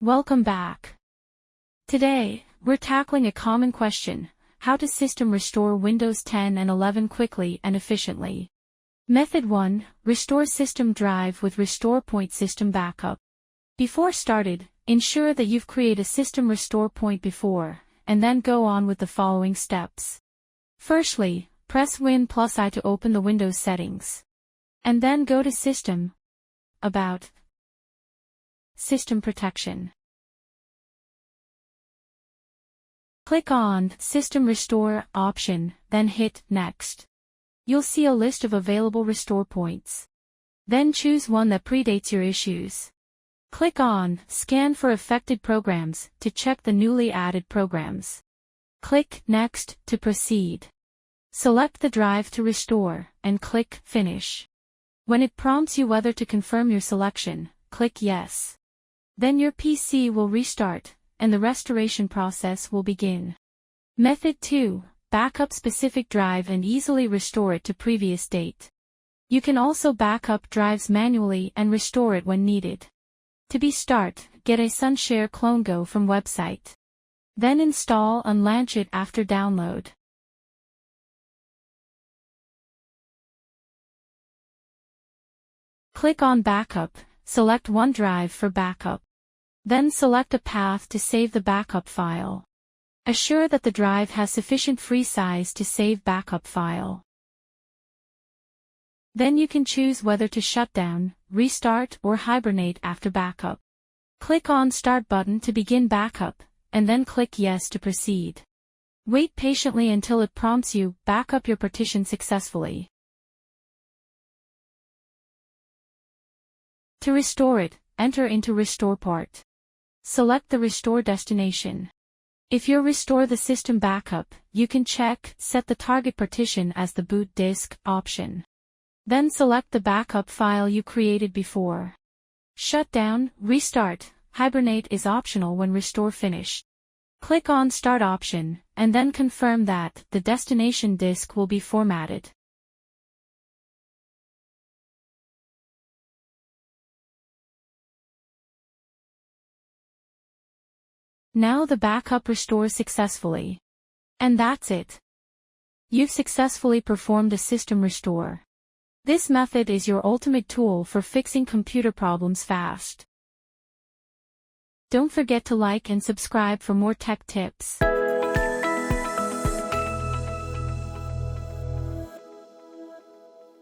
Welcome back. Today, we're tackling a common question: how to system restore Windows 10 and 11 quickly and efficiently. Method 1. Restore system drive with Restore Point System Backup. Before started, ensure that you've created a system restore point before, and then go on with the following steps. Firstly, press Win+I to open the Windows settings. And then go to System, About, System Protection. Click on System Restore option, then hit Next. You'll see a list of available restore points. Then choose one that predates your issues. Click on Scan for affected programs to check the newly added programs. Click Next to proceed. Select the drive to restore, and click Finish. When it prompts you whether to confirm your selection, click Yes. Then your PC will restart, and the restoration process will begin. Method 2. Backup specific drive and easily restore it to previous date. You can also backup drives manually and restore it when needed. To start, get a Sunshare Clone Go from website. Then install and launch it after download. Click on Backup, select one drive for backup. Then select a path to save the backup file. Assure that the drive has sufficient free size to save backup file. Then you can choose whether to shut down, restart, or hibernate after backup. Click on Start button to begin backup, and then click Yes to proceed. Wait patiently until it prompts you, backup your partition successfully. To restore it, enter into Restore Part. Select the restore destination. If you restore the system backup, you can check Set the target partition as the boot disk option. Then select the backup file you created before. Shut down, restart, hibernate is optional when restore finished. Click on Start option, and then confirm that the destination disk will be formatted. Now the backup restores successfully. And that's it. You've successfully performed a system restore. This method is your ultimate tool for fixing computer problems fast. Don't forget to like and subscribe for more tech tips.